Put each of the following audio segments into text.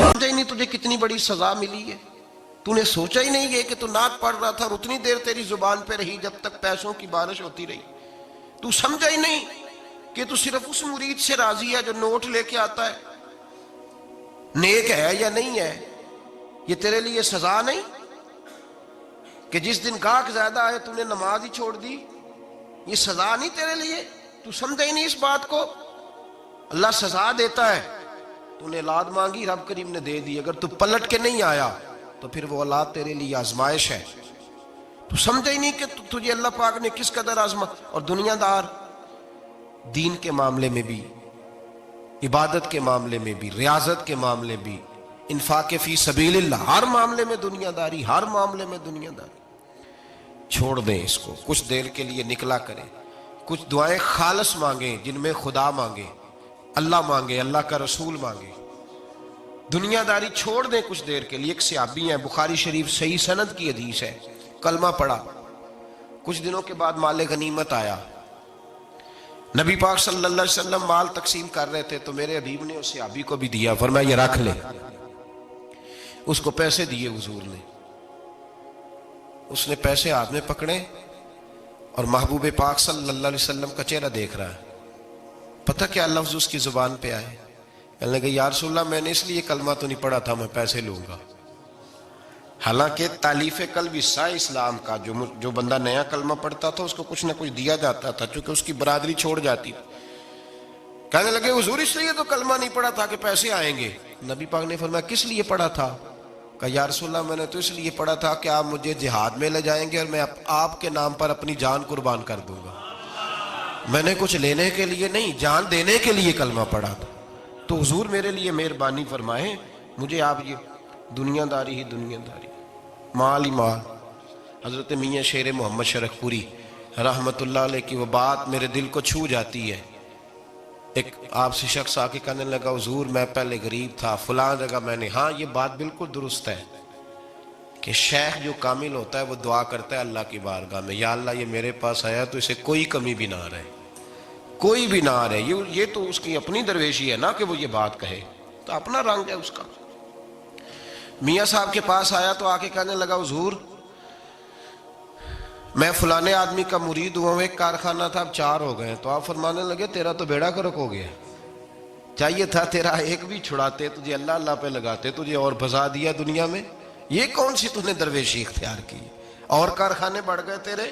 समझा ही नहीं तुझे कितनी बड़ी सजा मिली है। तूने सोचा ही नहीं है कि तू नाक पढ़ रहा था और उतनी देर तेरी जुबान पे रही जब तक पैसों की बारिश होती रही। तू समझा ही नहीं कि तू सिर्फ उस मुरीद से राजी है जो नोट लेके आता है। नेक है या नहीं है, ये तेरे लिए सजा नहीं कि जिस दिन गाहक ज्यादा आए तूने नमाज ही छोड़ दी, ये सजा नहीं तेरे लिए। तू समझा ही नहीं इस बात को। अल्लाह सजा देता है। तूने औलाद मांगी, रब करीम ने दे दी। अगर तू पलट के नहीं आया तो फिर वो औलाद तेरे लिए आजमाइश है। तू समझा ही नहीं कि तुझे अल्लाह पाक ने किस कदर आजमा। और दुनियादार दीन के मामले में भी, इबादत के मामले में भी, रियाजत के मामले भी, इन्फाक फी सबीलिल्लाह, हर मामले में दुनियादारी, हर मामले में दुनियादारी। छोड़ दें इसको, कुछ देर के लिए निकला करें। कुछ दुआएं खालस मांगे जिनमें खुदा मांगे, अल्लाह मांगे, अल्लाह का रसूल मांगे। दुनियादारी छोड़ दें कुछ देर के लिए। एक सहाबी है, बुखारी शरीफ सही सनद की हदीस है, कलमा पढ़ा, कुछ दिनों के बाद माल गनीमत आया। नबी पाक सल्लल्लाहु अलैहि वसल्लम माल तकसीम कर रहे थे तो मेरे हबीब ने उस सहाबी को भी दिया, फरमाया ये रख ले। उसको पैसे दिए हुजूर ने। उसने पैसे हाथ में पकड़े और महबूब पाक सल्लल्लाहु अलैहि वसल्लम का चेहरा देख रहा है। पता क्या लफ्ज उसकी जुबान पे आए? कहने लगे या रसूलल्लाह मैंने इसलिए कलमा तो नहीं पढ़ा था, मैं पैसे लूंगा। हालांकि तालीफ कल्ब हिस्सा इस्लाम का, जो बंदा नया कलमा पढ़ता था उसको कुछ ना कुछ दिया जाता था, चूंकि उसकी बरादरी छोड़ जाती। कहने लगे हुजूर इसलिए तो कलमा नहीं पढ़ा था कि पैसे आएंगे। नबी पाक ने फरमाया किस लिए पढ़ा था? कहा या रसूलल्लाह मैंने तो इसलिए पढ़ा था कि आप मुझे जिहाद में ले जाएंगे और मैं आपके नाम पर अपनी जान कुर्बान कर दूंगा। मैंने कुछ लेने के लिए नहीं, जान देने के लिए कलमा पढ़ा था। तो हुजूर मेरे लिए मेहरबानी फरमाए, मुझे आप ये दुनियादारी ही दुनियादारी, माल ही माल। हजरत मियाँ शेर मोहम्मद शरकपुरी रहमतुल्लाह अलैह की वो बात मेरे दिल को छू जाती है। एक आपसे शख्स आके कहने लगा हुजूर मैं पहले गरीब था, फलां जगह मैंने, हाँ ये बात बिल्कुल दुरुस्त है कि शेख जो कामिल होता है वो दुआ करता है अल्लाह की बारगाह में, या अल्लाह ये मेरे पास आया तो इसे कोई कमी भी ना रहे, कोई भी ना रहे। ये तो उसकी अपनी दरवेशी है ना कि वो ये बात कहे, तो अपना रंग है उसका। मियाँ साहब के पास आया तो आके कहने लगा हुजूर मैं फलाने आदमी का मुरीद हुआ हूँ, एक कारखाना था अब 4 हो गए। तो आप फरमाने लगे तेरा तो बेड़ा गर्क हो गया, चाहिए था तेरा एक भी छुड़ाते, तुझे अल्लाह अल्लाह पे लगाते, तुझे और फंसा दिया दुनिया में। ये कौन सी तूने दरवेशी इख्तियार की, और कारखाने बढ़ गए तेरे।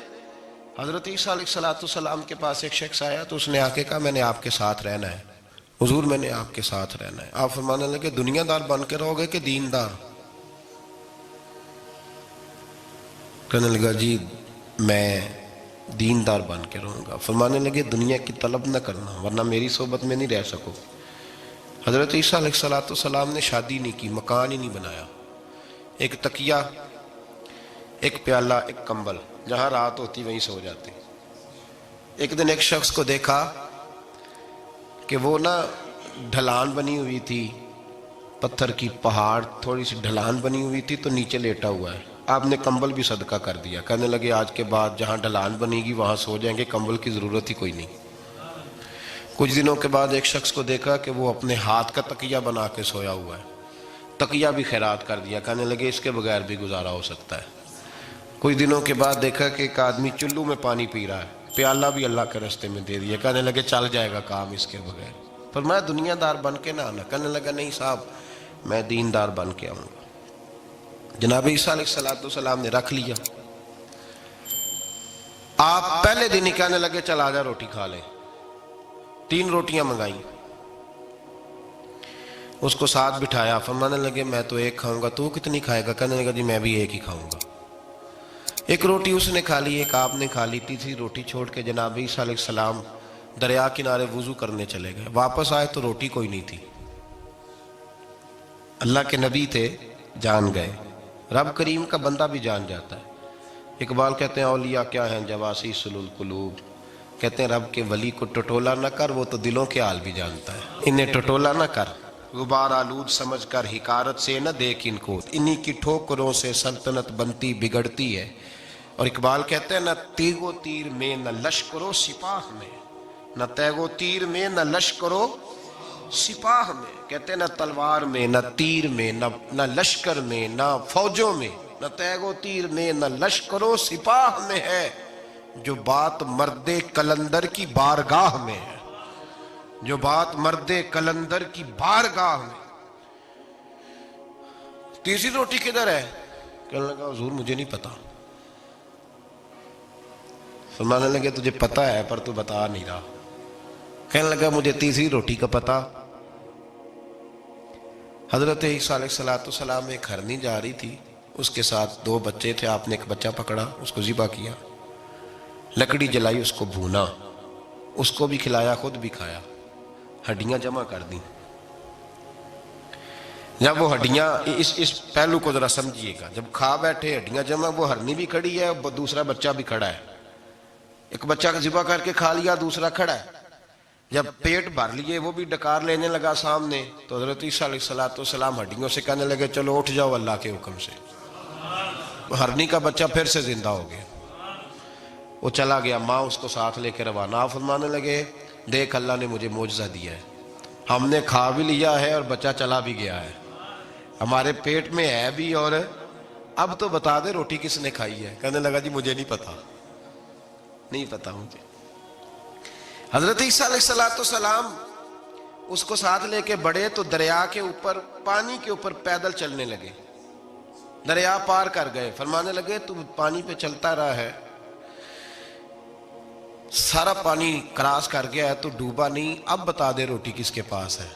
हजरत ईसा अलैहिस्सलाम के पास एक शख्स आया तो उसने आके कहा मैंने आपके साथ रहना है हुजूर, मैंने आपके साथ रहना है। आप फरमाने लगे दुनियादार बन के रहोगे कि दीनदार? कहने लगा जी मैं दीनदार बन के रहूँगा। फरमाने लगे दुनिया की तलब न करना वरना मेरी सोबत में नहीं रह सको। हज़रत ईसा अलैहिस्सलाम ने शादी नहीं की, मकान ही नहीं बनाया, एक तकिया, एक प्याला, एक कंबल, जहाँ रात होती वहीं सो जाते। एक दिन एक शख्स को देखा कि वो ना ढलान बनी हुई थी, पत्थर की पहाड़, थोड़ी सी ढलान बनी हुई थी, तो नीचे लेटा हुआ है। आपने कंबल भी सदका कर दिया। कहने लगे आज के बाद जहाँ ढलान बनेगी वहाँ सो जाएंगे, कंबल की ज़रूरत ही कोई नहीं। कुछ दिनों के बाद एक शख्स को देखा कि वो अपने हाथ का तकिया बना के सोया हुआ है, तकिया भी खैरात कर दिया। कहने लगे इसके बगैर भी गुजारा हो सकता है। कुछ दिनों के बाद देखा कि एक आदमी चुल्लू में पानी पी रहा है, प्याला भी अल्लाह के रास्ते में दे दिया। कहने लगे चल जाएगा काम इसके बगैर। पर मैं दुनियादार बन के ना आना। कहने लगा नहीं साहब मैं दीनदार बन के आऊँगा। जनाब ईसा अलैहिस्सलाम ने रख लिया। आप पहले दिन ही कहने लगे चल आजा रोटी खा ले। 3 रोटियां मंगाई, उसको साथ बिठाया, फरमाने लगे मैं तो एक खाऊंगा, तू कितनी खाएगा? कहने लगा जी मैं भी एक ही खाऊंगा। एक रोटी उसने खा ली, एक आपने खा ली। तीसरी रोटी छोड़ के जनाब ईसा अलैहिस्सलाम दरिया किनारे वुजू करने चले गए। वापस आए तो रोटी कोई नहीं थी। अल्लाह के नबी थे, जान गए। रब करीम का बंदा भी जान जाता है। इकबाल कहते हैं औलिया क्या हैं जवासी सुलुल कुलूब, कहते हैं रब के वली को टटोला न कर, वो तो दिलों के हाल भी जानता है। इन्हें टटोला न कर, गुबार आलूद समझ कर हिकारत से न देख इनको, इन्हीं की ठोकरों से सल्तनत बनती बिगड़ती है। और इकबाल कहते हैं न तीगो तीर में, न लश्करो सिपाह में, نہ تیغ و تیر میں، نہ لشکرو سپاہ میں. کہتے ہیں نہ تلوار میں، نہ تیر میں، نہ لشکر میں، نہ فوجوں میں، نہ تیغ و تیر میں، نہ لشکر و سپاہ میں ہے جو بات مرد کلندر کی بارگاہ میں ہے. جو بات مرد کلندر کی بارگاہ میں. تیسری روٹی کدھر ہے؟ کہنے لگا حضور مجھے نہیں پتا. فرمانے لگے تجھے پتا ہے پر تو بتا نہیں رہا. کہنے لگا مجھے تیسری روٹی کا پتا. حضرت عیسیٰ علیہ السلام ایک ہرنی جا رہی تھی، اس کے ساتھ 2 بچے تھے. آپ نے ایک بچہ پکڑا، اس کو ذبح کیا، لکڑی جلائی، اس کو بھونا، اس کو بھی کھلایا، خود بھی کھایا، ہڈیاں جمع کر دیں. جب وہ ہڈیاں، اس پہلو کو ذرا سمجھیے گا، جب کھا بیٹھے ہڈیاں جمع، وہ ہرنی بھی کھڑی ہے، دوسرا بچہ بھی کھڑا ہے. ایک بچہ کا ذبح کر کے کھا لیا، دوسرا کھڑا ہے. جب پیٹ بھر لیے، وہ بھی ڈکار لینے لگا سامنے، تو حضرت عیسیٰ علیہ السلام ہڈیوں سے کہنے لگے چلو اٹھ جاؤ اللہ کے حکم سے. ہرنی کا بچہ پھر سے زندہ ہو گیا. وہ چلا گیا، ماں اس کو ساتھ لے کے روانہ. فرمانے لگے دیکھ اللہ نے مجھے معجزہ دیا ہے، ہم نے کھا بھی لیا ہے اور بچہ چلا بھی گیا ہے، ہمارے پیٹ میں ہے بھی، اور اب تو بتا دے روٹی کس نے کھائی ہے. کہنے لگا جی مجھے نہیں پتا، نہیں پتا مجھے. حضرت عیسیٰ علیہ السلام اس کو ساتھ لے کے بڑھے تو دریا کے اوپر، پانی کے اوپر پیدل چلنے لگے. دریا پار کر گئے. فرمانے لگے تو پانی پہ چلتا رہا ہے، سارا پانی کراس کر گیا ہے تو ڈوبا نہیں، اب بتا دے روٹی کس کے پاس ہے.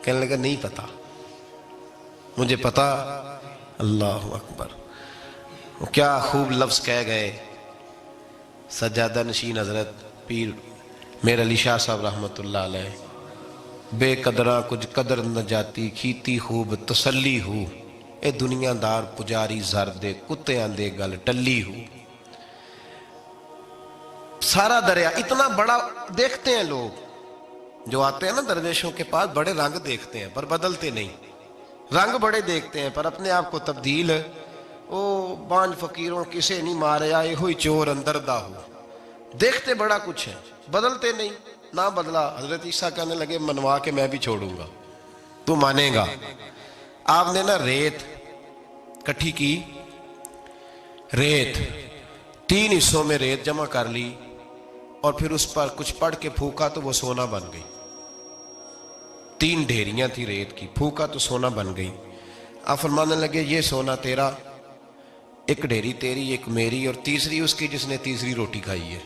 کہنے لگا نہیں پتا مجھے پتا. اللہ اکبر. کیا خوب لفظ کہہ گئے سجادہ نشین حضرت پیر میر علی شاہ صاحب رحمت اللہ علیہ. بے قدراں کچھ قدر نہ جاتی، کھیتی خوب تسلی ہو، اے دنیا دار پجاری زر دے، کتیاں دے گل ٹلی ہو. سارا دریا اتنا بڑا دیکھتے ہیں لوگ جو آتے ہیں نا درویشوں کے پاس، بڑے رنگ دیکھتے ہیں پر بدلتے نہیں. رنگ بڑے دیکھتے ہیں پر اپنے آپ کو تبدیل، او بانج فقیروں کسے نہیں مارے آئے ہوئی چور اندر دا ہو. دیکھتے بڑا کچھ ہے، بدلتے نہیں. نہ بدلا. حضرت عیسیٰ کہنے لگے منوا کے میں بھی چھوڑوں گا، تو مانے گا. آپ نے نا ریت کٹھی کی، ریت 3 حصوں میں ریت جمع کر لی اور پھر اس پر کچھ پڑھ کے پھونکا تو وہ سونا بن گئی. 3 ڈھیریاں تھی ریت کی، پھونکا تو سونا بن گئی. آپ فرمانے لگے یہ سونا تیرا، ایک ڈھیری تیری، ایک میری، اور تیسری اس کی جس نے تیسری روٹی کھائی ہے.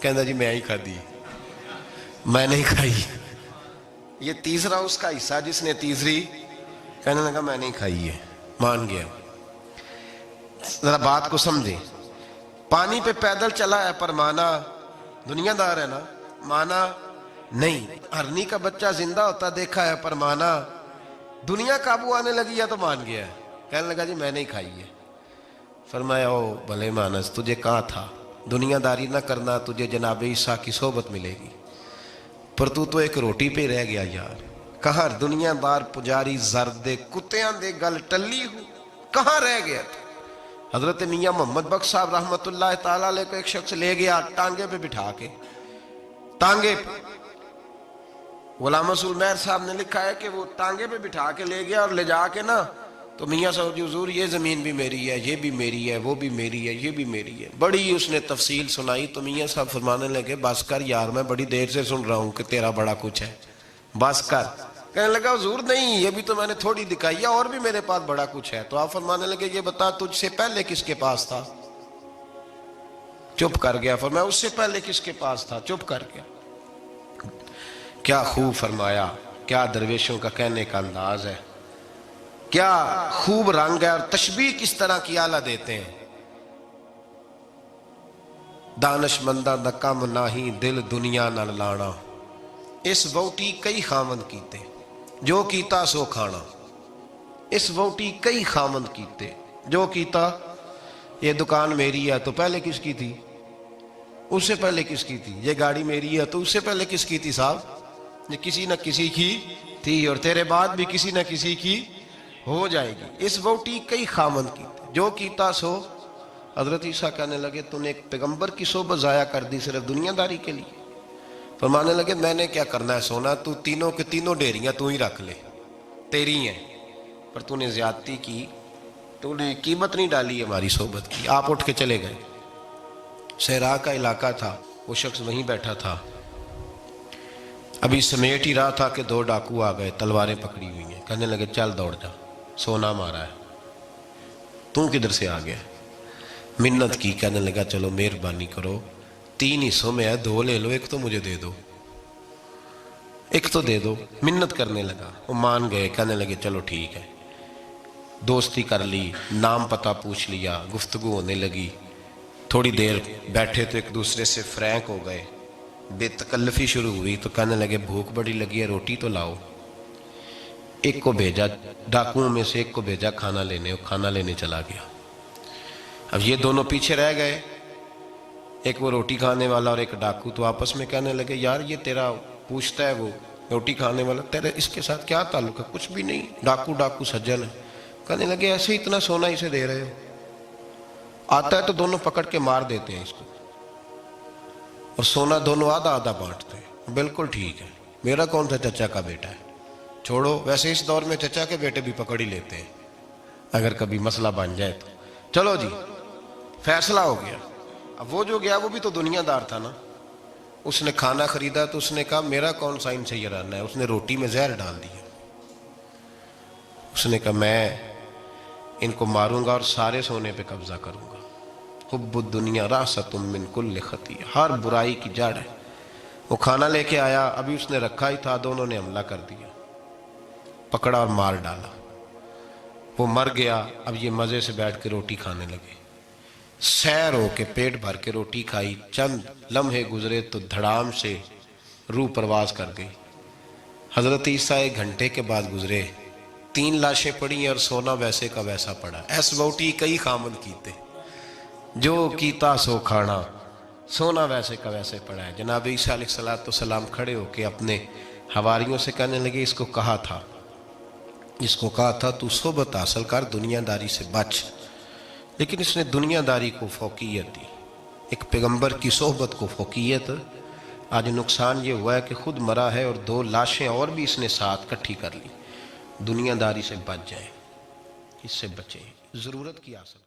کہنا جی میں ہی کھا دی، میں نہیں کھائی. یہ تیسرا اس کا حصہ جس نے تیسری، کہنے لگا میں نہیں کھائی ہے. مان گیا. ذرا بات کو سمجھیں. پانی پہ پیدل چلا ہے پر مانا، دنیا دار ہے نا، مانا نہیں. ہرنی کا بچہ زندہ ہوتا دیکھا ہے پر مانا. دنیا قابو آنے لگی ہے تو مان گیا. کہنے لگا جی میں نہیں کھائی ہے. فرمایا او بھلے مانس، تجھے کہا تھا دنیا داری نہ کرنا، تجھے جناب عیسیٰ کی صحبت ملے گی، پر تو ایک روٹی پہ رہ گیا یار. کہاں دنیا دار پجاری زرد کتیاں دے گل ٹلی ہو، کہاں رہ گیا تھا. حضرت میاں محمد بخش صاحب رحمت اللہ تعالیٰ علیہ کو ایک شخص لے گیا ٹانگے پہ بٹھا کے. ٹانگے پہ غلام رسول مہر صاحب نے لکھا ہے کہ وہ ٹانگے پہ بٹھا کے لے گیا اور لے جا کے نا تو میاں صاحب جی حضور یہ زمین بھی میری ہے، یہ بھی میری ہے، وہ بھی میری ہے، یہ بھی میری ہے. بڑی اس نے تفصیل سنائی تو میاں صاحب فرمانے لگے بس کر یار، میں بڑی دیر سے سن رہا ہوں کہ تیرا بڑا کچھ ہے، بس کر. کہنے لگا حضور نہیں، یہ بھی تو میں نے تھوڑی دکھائی ہے، اور بھی میرے پاس بڑا کچھ ہے. تو آپ فرمانے لگے یہ بتا تجھ سے پہلے کس کے پاس تھا؟ چپ کر گیا. فرمایا اس سے پہلے کس کے پاس تھا؟ چپ کر گیا. کیا خوب فرمایا، کیا درویشوں کا کہنے کا انداز ہے، کیا خوب رنگ ہے، اور تشبیہ کس طرح کی اعلیٰ دیتے ہیں. دانش مندہ دا کم ناہی دل دنیا نہ لانا، اس ووٹی کئی خامند کیتے جو کیتا سو کھانا. اس ووٹی کئی خامند کیتے جو کیتا. یہ دکان میری ہے تو پہلے کس کی تھی؟ اس سے پہلے کس کی تھی. یہ گاڑی میری ہے تو اس سے پہلے کس کی تھی صاحب؟ یہ کسی نہ کسی کی تھی، اور تیرے بعد بھی کسی نہ کسی کی ہو جائے گی. اس ووٹی کئی خامند کیتے جو کیتا سو. حضرت عیسیٰ کہنے لگے تو نے ایک پیغمبر کی صحبت ضائع کر دی صرف دنیا داری کے لیے. फरमाने लगे मैंने क्या करना है सोना, तू तीनों के तीनों डेरियां तू ही रख ले, तेरी हैं, पर तूने ज्यादती की, तूने कीमत नहीं डाली हमारी सोहबत की। आप उठ के चले गए। सहरा का इलाका था, वो शख्स वहीं बैठा था, अभी समेट ही रहा था कि दो डाकू आ गए, तलवारें पकड़ी हुई हैं। कहने लगे चल दौड़ जा, सोना मारा है, तू किधर से आ गया? मिन्नत की, कहने लगा चलो मेहरबानी करो, 3 हिस्सों में है, 2 ले लो, एक तो मुझे दे दो, एक तो दे दो। मिन्नत करने लगा, वो मान गए। कहने लगे चलो ठीक है। दोस्ती कर ली, नाम पता पूछ लिया, गुफ्तगू होने लगी। थोड़ी देर बैठे तो एक दूसरे से फ्रैंक हो गए, बेतकल्लफी शुरू हुई। तो कहने लगे भूख बड़ी लगी है, रोटी तो लाओ। एक को भेजा, डाकुओं में से एक को भेजा खाना लेने, वो खाना लेने चला गया। अब ये दोनों पीछे रह गए, एक वो रोटी खाने वाला और एक डाकू। तो आपस में कहने लगे यार ये तेरा पूछता है वो रोटी खाने वाला, तेरे इसके साथ क्या ताल्लुक है? कुछ भी नहीं, डाकू डाकू सज्जन है। कहने लगे ऐसे ही इतना सोना इसे दे रहे हो, आता है तो दोनों पकड़ के मार देते हैं इसको, और सोना दोनों आधा आधा बांटते हैं। बिल्कुल ठीक है, मेरा कौन सा चचा का बेटा है, छोड़ो। वैसे इस दौर में चचा के बेटे भी पकड़ ही लेते हैं अगर कभी मसला बन जाए तो। चलो जी, फैसला हो गया। अब वो जो गया वो भी तो दुनियादार था ना, उसने खाना खरीदा तो उसने कहा मेरा कौन सा इनसे ये रहना है। उसने रोटी में जहर डाल दिया। उसने कहा मैं इनको मारूंगा और सारे सोने पे कब्जा करूंगा। हुब्बुद दुनिया रासतुम मिन कुल्ल खतिया, हर बुराई की जड़ है। वो खाना लेके आया, अभी उसने रखा ही था, दोनों ने हमला कर दिया, पकड़ा और मार डाला। वो मर गया। अब ये मजे से बैठ के रोटी खाने लगे, सैर हो के पेट भर के रोटी खाई। चंद लम्हे गुजरे तो धड़ाम से रूह परवाज कर गई। हजरत ईसा 1 घंटे के बाद गुजरे, 3 लाशें पड़ी और सोना वैसे का वैसा पड़ा। ऐस वोटी कई खामन कीते, जो कीता सो खाना, सोना वैसे का वैसे पड़ा है। जनाब ईसा अलैहिस्सलाम खड़े होके अपने हवारियों से कहने लगे इसको कहा था तू सोबत हासिल कर, दुनियादारी से बच। लेकिन इसने दुनियादारी को फौकियत दी, एक पैगंबर की सोहबत को फौकियत। आज नुकसान ये हुआ है कि खुद मरा है और 2 लाशें और भी इसने साथ इकट्ठी कर ली। दुनियादारी से बच जाए, इससे बचे, ज़रूरत की हासिल।